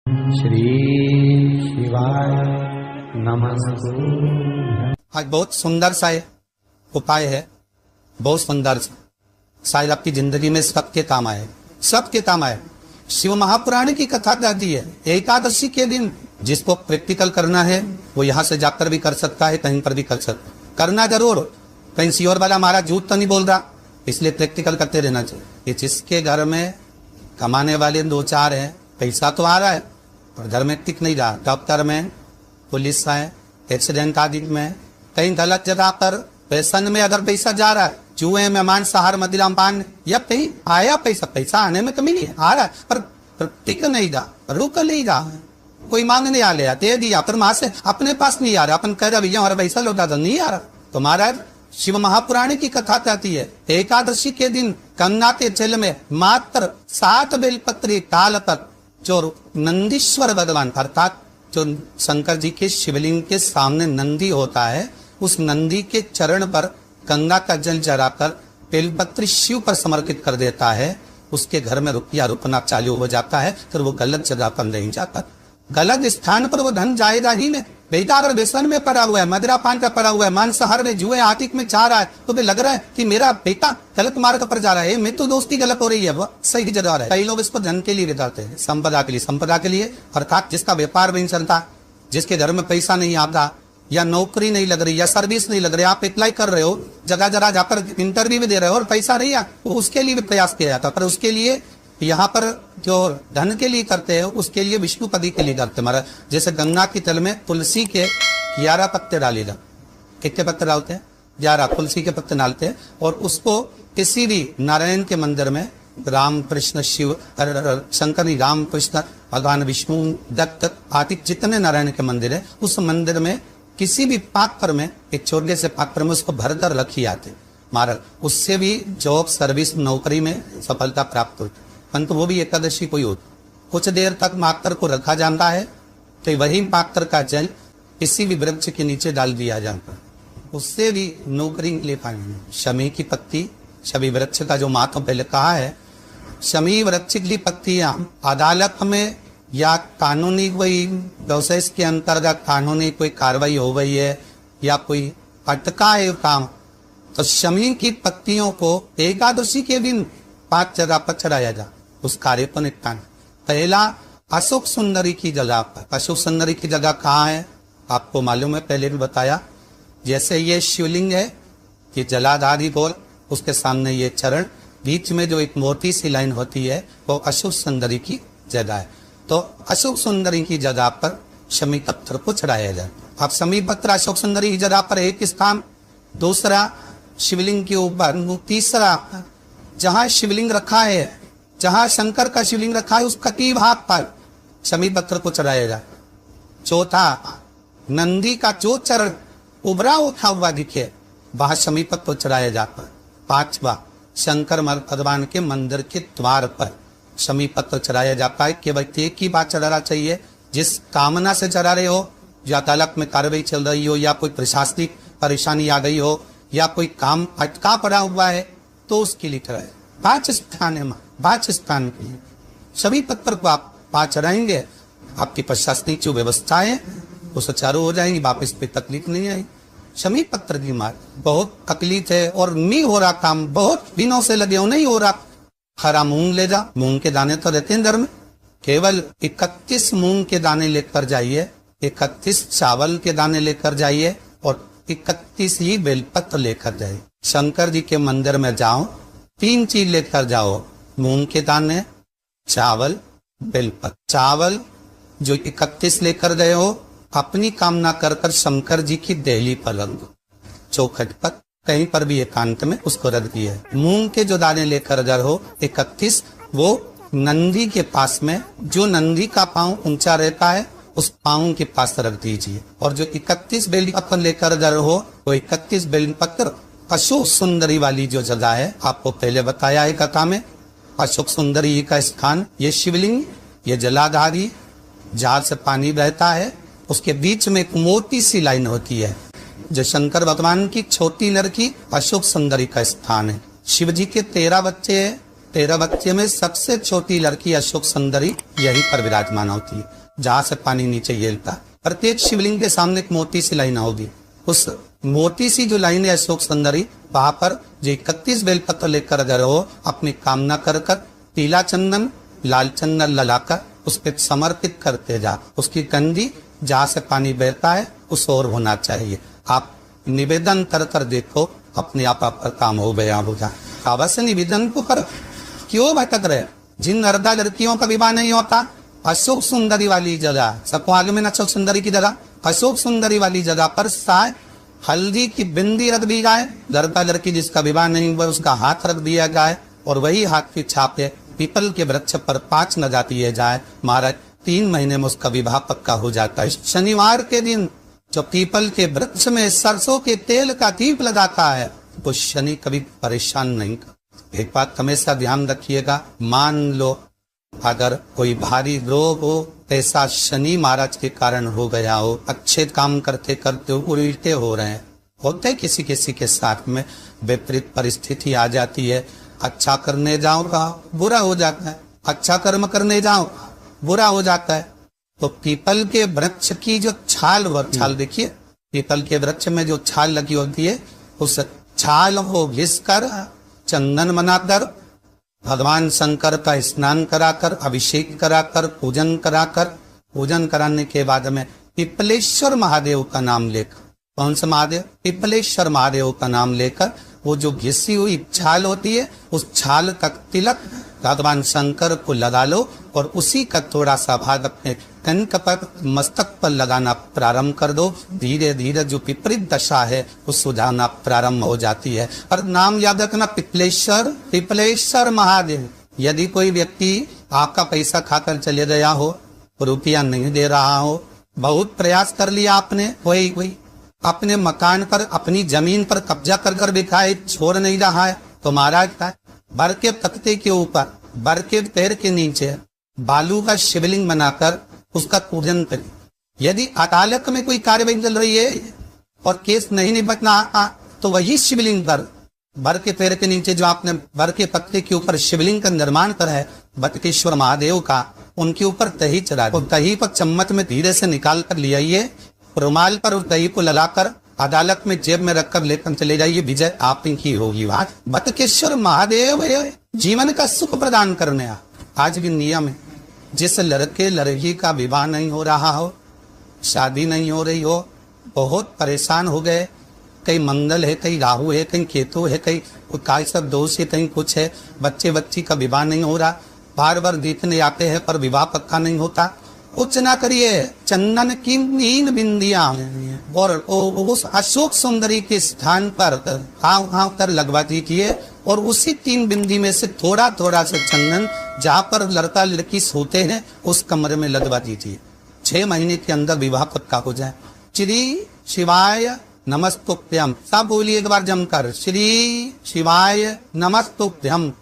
श्री शिवाय नमस्तुभ्यं। आज बहुत सुंदर सा उपाय है, बहुत सुंदर सा, शायद आपकी जिंदगी में सबके काम आए, सबके काम आए। शिव महापुराण की कथा कहती है एकादशी के दिन जिसको प्रैक्टिकल करना है वो यहाँ से जाकर भी कर सकता है, कहीं पर भी कर सकता, करना जरूर। कहीं श्योर वाला हमारा झूठ तो नहीं बोल रहा, इसलिए प्रैक्टिकल करते रहना चाहिए। ये जिसके घर में कमाने वाले दो चार हैं, पैसा तो आ रहा है पर घर में टिक नहीं रहा, डॉक्टर में, पुलिस है, एक्सीडेंट आदि में, कहीं गलत जगह पर पैसन में अगर पैसा जा रहा है, जुए में, मांसाहार, मदिरा पान, या कहीं आया पैसा आने में कमी नहीं है, आ रहा है पर टिक नहीं रहा, रुक नहीं रहा, कोई मांगने आ लिया दे दिया, पर वहां से अपने पास नहीं आ रहा, अपन कह रहा भैया हमारा पैसा लौटा दो, नहीं आ रहा। तो महाराज शिव महापुराण की कथा कहती है एकादशी के दिन गंगा के जल में मात्र 7 बेलपत्री डाल कर जो नंदीश्वर भगवान अर्थात जो शंकर जी के शिवलिंग के सामने नंदी होता है, उस नंदी के चरण पर गंगा का जल चढ़ाकर बेलपत्री शिव पर समर्पित कर देता है, उसके घर में रुपया रुकना चालू हो जाता है। फिर वो गलत जगह पर नहीं जाता, गलत स्थान पर वो धन जाएगा ही नहीं। बेटा अगर व्यसन में पड़ा हुआ है, मदिरा पान का पड़ा हुआ है, मांसाहार में, जुए आतिक में जा रहा है, तो भी लग रहा है कि मेरा बेटा गलत मार्ग पर जा रहा है, मैं तो दोस्ती गलत हो रही है, वो सही जगह है। कई लोग इसको धन के लिए बिताते हैं, संपदा के लिए अर्थात जिसका व्यापार नहीं चलता, जिसके घर में पैसा नहीं आता, या नौकरी नहीं लग रही, या सर्विस नहीं लग रही, आप अप्लाई कर रहे हो, जगह जगह जाकर इंटरव्यू भी दे रहे हो और पैसा नहीं है, तो उसके लिए भी प्रयास किया जाता। पर उसके लिए यहाँ पर जो धन के लिए करते हैं उसके लिए विष्णुपदी के लिए करते महाराज। जैसे गंगा की तल में तुलसी के 11 पत्ते डाले जाते, कितने पत्ते डालते हैं? 11 तुलसी के पत्ते डालते हैं, और उसको किसी भी नारायण के मंदिर में राम कृष्ण शिव शंकर राम कृष्ण भगवान विष्णु दत्त आदि जितने नारायण के मंदिर है, उस मंदिर में किसी भी पात्र में, एक छोटे से पात्र में उसको भरकर रखी आते महाराज। उससे भी जॉब सर्विस नौकरी में सफलता प्राप्त होती, परंतु वो भी एकादशी को ही होती। कुछ देर तक पात्र को रखा जाता है, तो वही पात्र का जल किसी भी वृक्ष के नीचे डाल दिया जाता है, उससे भी नौकरी ले पाएंगे। शमी की पत्ती, शमी वृक्ष का जो मातों पहले कहा है, शमी वृक्ष की पत्तियां अदालत में या कानूनी कोई प्रोसेस के अंतर्गत कानूनी कोई कार्रवाई हो गई है या कोई अटका है काम, तो शमी की पत्तियों को एकादशी के दिन 5 जगह पर चढ़ाया जा, उस कार्य को निपटाना। पहला अशोक सुंदरी की जगह पर। अशोक सुंदरी की जगह कहाँ है आपको मालूम है, पहले भी बताया। जैसे ये शिवलिंग है, ये जलाधारी गोल, उसके सामने ये चरण, बीच में जो एक मोटी सी लाइन होती है वो अशोक सुंदरी की जगह है। तो अशोक सुंदरी की जगह पर शमी पत्थर को चढ़ाया जाए। अब शमी पत्थर अशोक सुंदरी की जगह पर एक स्थान, दूसरा शिवलिंग के ऊपर, तीसरा जहां शिवलिंग रखा है, जहां शंकर का शिवलिंग रखा है उसका की भाग पर शमी पत्थर को चढ़ाया जाए। चौथा नंदी का जो चरण उभरा उठा हुआ दिखे वहां शमी पत्थर को चढ़ाया जाता है। पांचवा शंकर भगवान के मंदिर के द्वार पर शमी पत्थर चढ़ाया जाता है। केवल एक ही बात चढ़ाना चाहिए, जिस कामना से चढ़ा रहे हो, या अदालत में कार्रवाई चल रही हो, या कोई प्रशासनिक परेशानी आ गई हो, या कोई काम अटका पड़ा हुआ है, तो उसके लिए चढ़ाए। 5 स्थान है, 5 स्थान के लिए सभी पत्थर को आप 5 चढ़ाएंगे, आपकी प्रशासनिक जो व्यवस्था है वो सुचारू हो जाएंगी, वापस पे तकलीफ नहीं आएगी। शमी पत्थर की मार बहुत तकलीफ है और नहीं हो रहा काम, बहुत दिनों से लगे हो, नहीं हो रहा। हरा मूंग ले जा, मूंग के दाने तो रहते हैं घर में, केवल 31 मूंग के दाने लेकर जाइए, 31 चावल के दाने लेकर जाइए और 31 ही बेलपत्र लेकर जाइए। शंकर जी के मंदिर में जाओ, 3 चीज लेकर जाओ, मूंग के दाने, चावल, बेलपत्र। चावल जो 31 लेकर गए हो, अपनी कामना कर कर शंकर जी की देहली पर रख दो, चौखट पर, कहीं पर भी एकांत में उसको रख दिया। मूंग के जो दाने लेकर गए हो 31, वो नंदी के पास में, जो नंदी का पांव ऊंचा रहता है उस पांव के पास रख दीजिए। और जो 31 बेलपत्र लेकर गए हो, वो 31 बेलपत्र अशोक सुंदरी वाली जो जगह है, आपको पहले बताया है कथा में, अशोक सुंदरी का स्थान, ये शिवलिंग, ये जलाधारी, जहां से पानी बहता है, उसके बीच में एक मोटी सी लाइन होती है, जो शंकर भगवान की छोटी लड़की अशोक सुंदरी का स्थान है। शिव जी के 13 बच्चे हैं, 13 बच्चे में सबसे छोटी लड़की अशोक सुंदरी यहीं पर विराजमान होती है, जहाँ से पानी नीचे गिरता। प्रत्येक शिवलिंग के सामने एक मोटी सी लाइन होगी, उस मोटी सी जो लाइन है अशोक सुंदरी, वहां पर जो 31 बेलपत्र लेकर अगर हो अपनी कामना कर पीला चंदन लाल चंदन ललाकर उस पर समर्पित करते जा। उसकी कंधी जहाँ से पानी बहता है उस ओर होना चाहिए। आप निवेदन कर देखो, अपने आप आपका काम हो गया होगा। अवश्य निवेदन को कर, क्यों भटक रहे? जिन नर्दा लड़कियों का विवाह नहीं होता, अशोक सुंदरी वाली जगह, सबको आगे में अशोक सुंदरी की जगह, अशोक सुंदरी वाली जगह पर साय हल्दी की बिंदी रख दी जाए। लड़का लड़की जिसका विवाह नहीं हुआ उसका हाथ रख दिया जाए और वही हाथ की छापे पीपल के वृक्ष पर 5 लगा दिए जाए। महाराज 3 महीने में उसका विवाह पक्का हो जाता है। शनिवार के दिन जो पीपल के वृक्ष में सरसों के तेल का दीप लगाता है वो शनि कभी परेशान नहीं करता। एक बात हमेशा ध्यान रखिएगा, मान लो अगर कोई भारी रोग हो, ऐसा शनि महाराज के कारण हो गया हो, अच्छे काम करते करते उल्टे हो रहे हैं, होते किसी किसी के साथ में विपरीत परिस्थिति आ जाती है। अच्छा करने जाओ का बुरा हो जाता है, अच्छा कर्म करने जाओ बुरा हो जाता है। तो पीपल के वृक्ष की जो छाल देखिए, पीपल के वृक्ष में जो छाल लगी होती है, उस छाल को घिसकर चंदन बनाकर भगवान शंकर का स्नान कराकर अभिषेक कराकर पूजन कराने के बाद में पिपलेश्वर महादेव का नाम लेकर, कौन सा महादेव? पिपलेश्वर महादेव का नाम लेकर वो जो घिसी हुई छाल होती है उस छाल का तिलक भगवान शंकर को लगा लो और उसी का थोड़ा सा भाग अपने कंठ पर मस्तक पर लगाना प्रारंभ कर दो। धीरे धीरे जो विपरीत दशा है वो सुझाना प्रारंभ हो जाती है। और नाम याद रखना, पिपलेश्वर महादेव। यदि कोई व्यक्ति आपका पैसा खाकर चले गया हो, रुपया नहीं दे रहा हो, बहुत प्रयास कर लिया आपने, वही अपने मकान पर अपनी जमीन पर कब्जा कर बिठाए, छोड़ नहीं रहा है, तो महाराज का बर के तख्ते के ऊपर, बर के पैर के नीचे बालू का शिवलिंग बनाकर उसका पूजन करें। यदि अदालत में कोई कार्यवाही चल रही है और केस नहीं निपटना तो वही शिवलिंग पर बर के पैर के नीचे जो आपने बर के पत्ते के ऊपर शिवलिंग का निर्माण करा है बटकेश्वर महादेव का, उनके ऊपर दही चढ़ा दो। दही पर चम्मच में धीरे से निकाल कर ले आइए, रुमाल पर उस दही को लगाकर अदालत में जेब में रखकर लेकर चले जाइए, विजय आप की होगी। बात बटकेश्वर महादेव जीवन का सुख प्रदान करने आज भी नियम है। जिस लड़के लड़की का विवाह नहीं हो रहा हो, शादी नहीं हो रही हो, बहुत परेशान हो गए, कहीं मंगल है, कहीं राहु है, कहीं केतु है, कहीं सब दोष है, कहीं कुछ है, बच्ची का विवाह नहीं हो रहा, बार बार देखने आते हैं पर विवाह पक्का नहीं होता, कुछ ना करिए, चंदन की 3 बिंदियां और उस अशोक सुंदरी के स्थान पर हाव कर लगवा दीजिए और उसी 3 बिंदी में से थोड़ा थोड़ा सा चंदन जहाँ पर लड़का लड़की सोते हैं उस कमरे में लगवा दीजिए। 6 महीने के अंदर विवाह पक्का हो जाए। श्री शिवाय नमस्तुभ्यम, सब बोलिए एक बार जमकर, श्री शिवाय नमस्तुभ्यम।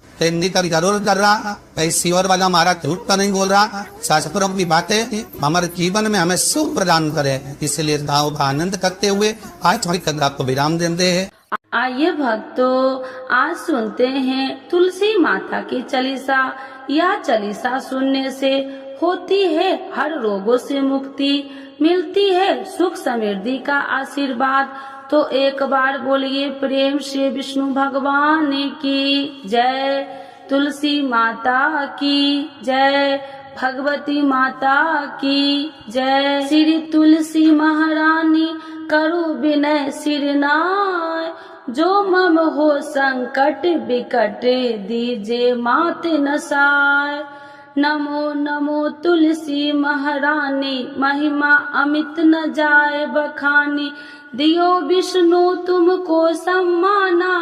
हिंदी का जरूर कर रहा, ईश्वर वाला हमारा झूठ का नहीं बोल रहा, शास्त्रों की बातें हमारे जीवन में हमें सुख प्रदान करे, इसलिए भाव आनंद करते हुए आज थोड़ी कथा को विराम देते हैं। आइए भक्तों, आज सुनते हैं तुलसी माता की चालीसा। यह चालीसा सुनने से होती है हर रोगों से मुक्ति, मिलती है सुख समृद्धि का आशीर्वाद। तो एक बार बोलिए प्रेम से विष्णु भगवान की जय, तुलसी माता की जय, भगवती माता की जय। श्री तुलसी महारानी करु विनय सिरनाय, जो मम हो संकट विकट दीजे मात नसाय। नमो नमो तुलसी महारानी, महिमा अमित न जाए बखानी, दियो विष्णु तुमको सम्माना,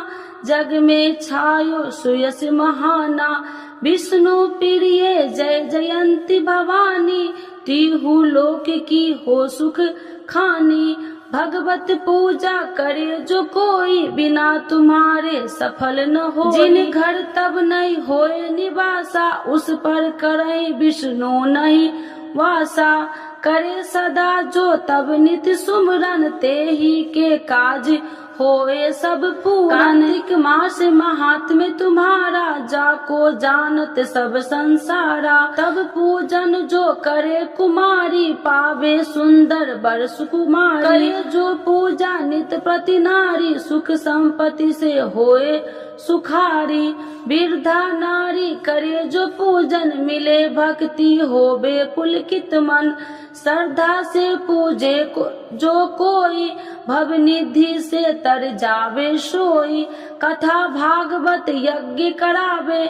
जग में छायो सुयस महाना। विष्णु प्रिय जय जयंती भवानी, तिहु लोक की हो सुख खानी। भगवत पूजा करे जो कोई, बिना तुम्हारे सफल न हो। जिन घर तब नहीं होए निवासा, उस पर करे विष्णु नहीं वासा। करे सदा जो तब नित सुमरन, ते ही के काज होए सब पूरन। कार्तिक मास महात्म्य तुम्हारा, जाको जानत सब संसारा। तब पूजन जो करे कुमारी, पावे सुंदर वर सुकुमारी। करे जो पूजा नित प्रति नारी, सुख संपत्ति से होए सुखारी। वृद्धा नारी करे जो पूजन, मिले भक्ति होबे पुलकित मन। श्रद्धा से पूजे जो कोई, भव निधि से तर जावे सोई। कथा भागवत यज्ञ करावे,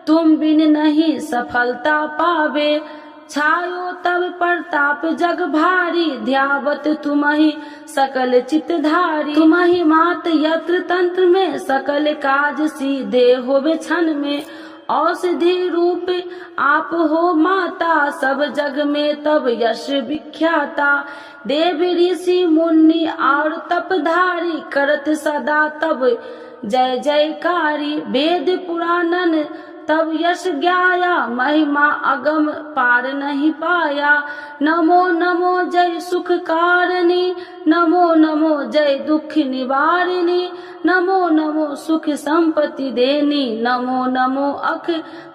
तुम बिन नहीं सफलता पावे। छायो तब प्रताप जग भारी, ध्यावत तुम्हि सकल चितधारी। तुम्हि मात यत्र तंत्र में, सकल काज सीधे होवे क्षण में। औषधि रूप आप हो माता, सब जग में तब यश विख्याता। देव ऋषि मुनि और तपधारी, करत सदा तब जय जयकारी। वेद पुराणन तब यश ज्ञाया, महिमा अगम पार नहीं पाया। नमो नमो जय सुख कारिणी, नमो नमो जय दुख निवारिणी। नमो नमो सुख संपत्ति देनी, नमो नमो अख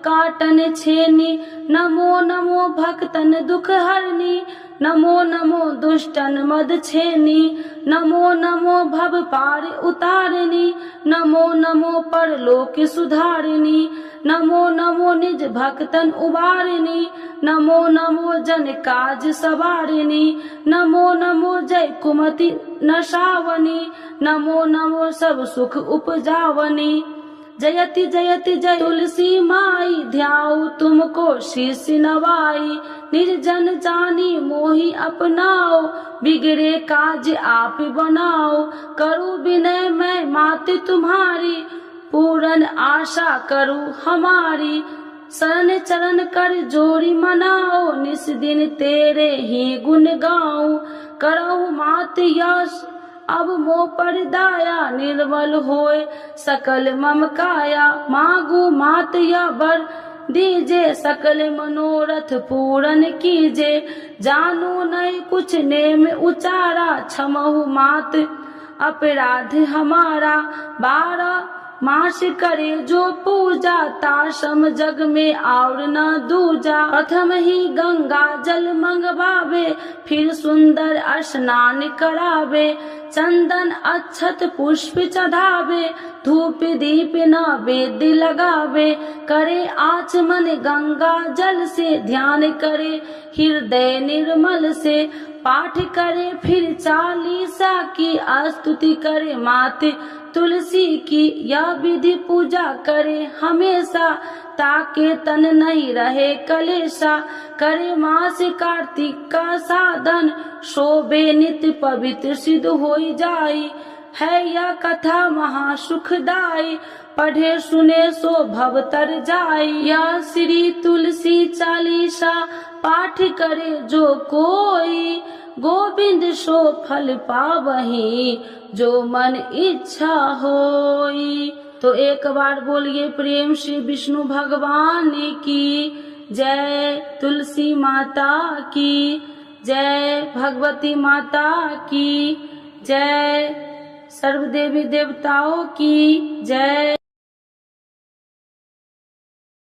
काटन छेनी। नमो नमो भक्तन दुख हरनी, नमो नमो दुष्टन मद छेनी। नमो नमो भव पार उतारिणी, नमो नमो परलोक सुधारिणी। नमो नमो निज भक्तन उबारिणी, नमो नमो जन काज सवारिणी। नमो नमो जय कुमति नशावनी, नमो नमो सब सुख उपजावनी। जयति जयति जय तुलसी माई, ध्याऊ तुमको शीश नवाई। निर्जन जानी मोहि अपनाओ, बिगड़े काज आप बनाओ। करूँ विनय मैं मात तुम्हारी, पूरन आशा करूँ हमारी। शरण चरण कर जोड़ी मनाओ, निस दिन तेरे ही गुण गाऊं। करहु मात यश अब मोह पर दाया, निर्मल होए सकल मम काया। मांगू मात या वर दीजे, सकल मनोरथ पूरन कीजे। जानू नहीं कुछ नेम उचारा, क्षमहु मात अपराध हमारा। 12 मास करे जो पूजा, ताशम जग में और न दूजा। प्रथम ही गंगा जल मंगवावे, फिर सुंदर स्नान करावे। चंदन अक्षत पुष्प चढ़ावे, धूप दीप नैवेद्य लगावे। करे आचमन गंगा जल से, ध्यान करे हृदय निर्मल से। पाठ करे फिर 40 की, स्तुति करे मात तुलसी की। यह विधि पूजा करे हमेशा, ताके तन नहीं रहे कलेशा। करे मास कार्तिक का साधन, शोभे नित्य पवित्र सिद्ध होई जाई। है यह कथा महा सुखदाई, पढ़े सुने सो भव तर जाई। यह श्री तुलसी चालीसा, पाठ करे जो कोई। गोविंद सो फल पावही, जो मन इच्छा होई। तो एक बार बोलिए प्रेम श्री विष्णु भगवान की जय। तुलसी माता की जय, भगवती माता की जय, सर्व देवी देवताओं की जय।